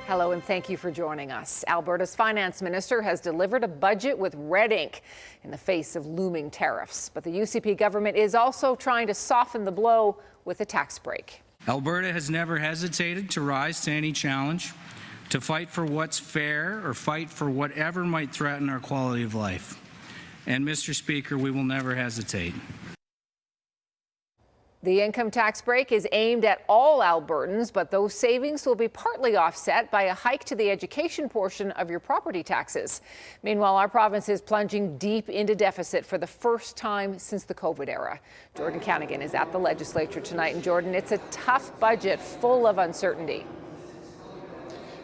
Hello and thank you for joining us. Alberta's finance minister has delivered a budget with red ink in the face of looming tariffs. But the UCP government is also trying to soften the blow with a tax break. Alberta has never hesitated to rise to any challenge, to fight for what's fair or fight for whatever might threaten our quality of life. And Mr. Speaker, we will never hesitate. The income tax break is aimed at all Albertans, but those savings will be partly offset by a hike to the education portion of your property taxes. Meanwhile, our province is plunging deep into deficit for the first time since the COVID era. Jordan Canagan is at the legislature tonight. And Jordan, it's a tough budget full of uncertainty.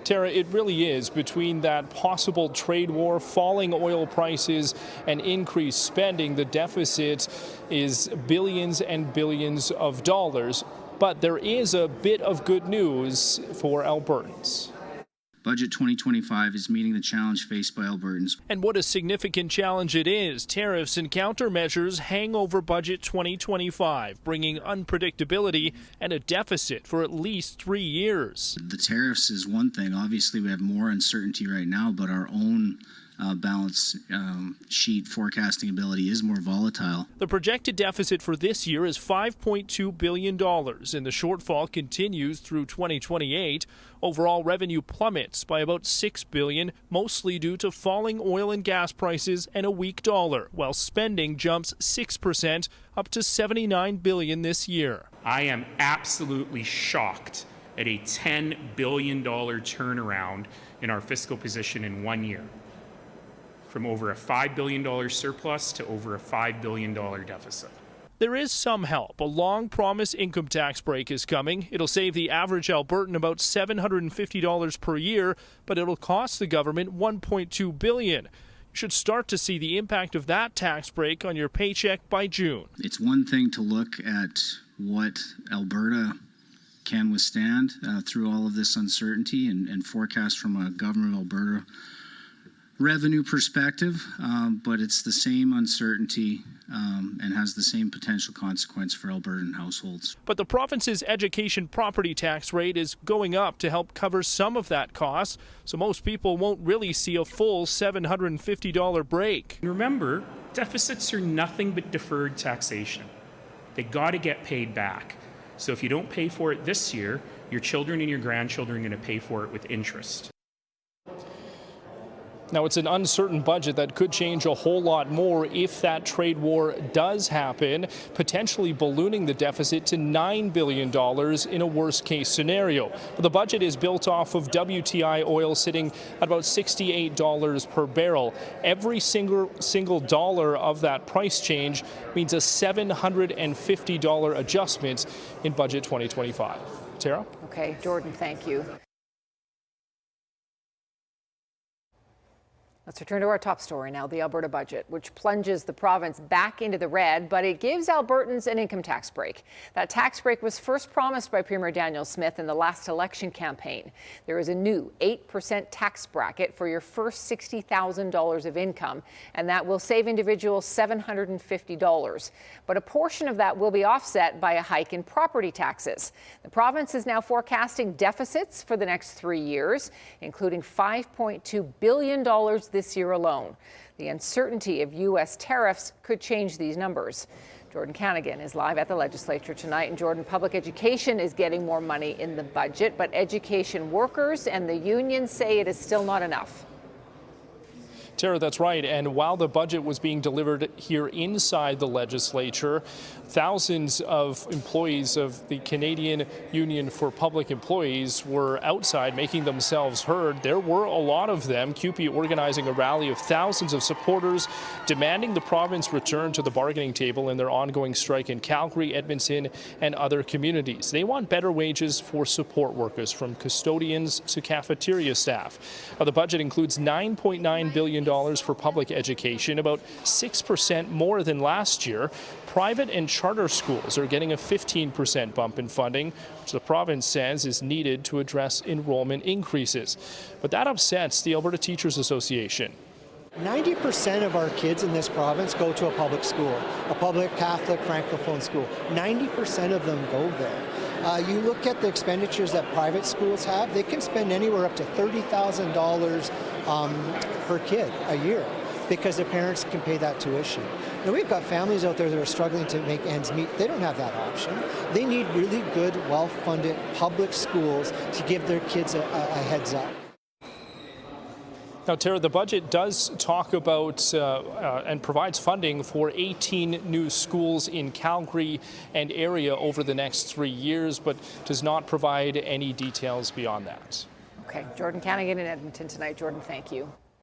Tara, it really is. Between that possible trade war, falling oil prices, and increased spending, the deficit is billions and billions of dollars. But there is a bit of good news for Albertans. Budget 2025 is meeting the challenge faced by Albertans. And what a significant challenge it is. Tariffs and countermeasures hang over Budget 2025, bringing unpredictability and a deficit for at least 3 years. The tariffs is one thing. Obviously, we have more uncertainty right now, but our own balance sheet forecasting ability is more volatile. The projected deficit for this year is $5.2 billion, and the shortfall continues through 2028. Overall revenue plummets by about $6 billion, mostly due to falling oil and gas prices and a weak dollar, while spending jumps 6% up to $79 billion this year. I am absolutely shocked at a $10 billion turnaround in our fiscal position in 1 year. From over a $5 billion surplus to over a $5 billion deficit. There is some help. A long-promised income tax break is coming. It'll save the average Albertan about $750 per year, but it'll cost the government $1.2 billion. You should start to see the impact of that tax break on your paycheck by June. It's one thing to look at what Alberta can withstand through all of this uncertainty and forecast from a government of Alberta revenue perspective, but it's the same uncertainty and has the same potential consequence for Albertan households. But the province's education property tax rate is going up to help cover some of that cost, so most people won't really see a full $750 break. Remember, deficits are nothing but deferred taxation. They got to get paid back. So if you don't pay for it this year, your children and your grandchildren are going to pay for it with interest. Now, it's an uncertain budget that could change a whole lot more if that trade war does happen, potentially ballooning the deficit to $9 billion in a worst-case scenario. But the budget is built off of WTI oil sitting at about $68 per barrel. Every single dollar of that price change means a $750 adjustment in Budget 2025. Tara? Okay, Jordan, thank you. Let's return to our top story now, the Alberta budget, which plunges the province back into the red, but it gives Albertans an income tax break. That tax break was first promised by Premier Daniel Smith in the last election campaign. There is a new 8% tax bracket for your first $60,000 of income, and that will save individuals $750. But a portion of that will be offset by a hike in property taxes. The province is now forecasting deficits for the next 3 years, including $5.2 billion this year alone. The uncertainty of U.S. tariffs could change these numbers. Jordan Canagan is live at the legislature tonight. And Jordan, public education is getting more money in the budget, but education workers and the unions say it is still not enough. Tara, that's right. And while the budget was being delivered here inside the legislature, thousands of employees of the Canadian Union for Public Employees were outside making themselves heard. There were a lot of them, CUPE organizing a rally of thousands of supporters demanding the province return to the bargaining table in their ongoing strike in Calgary, Edmonton, and other communities. They want better wages for support workers, from custodians to cafeteria staff. The budget includes $9.9 billion for public education, about 6% more than last year. Private and charter schools are getting a 15% bump in funding, which the province says is needed to address enrollment increases. But that upsets the Alberta Teachers Association. 90% of our kids in this province go to a public school, a public Catholic Francophone school. 90% of them go there. You look at the expenditures that private schools have, they can spend anywhere up to $30,000 per kid a year because their parents can pay that tuition. Now, we've got families out there that are struggling to make ends meet. They don't have that option. They need really good, well-funded public schools to give their kids a heads up. Now, Tara, the budget does talk about and provides funding for 18 new schools in Calgary and area over the next 3 years, but does not provide any details beyond that. Okay, Jordan Canagan in Edmonton tonight. Jordan, thank you.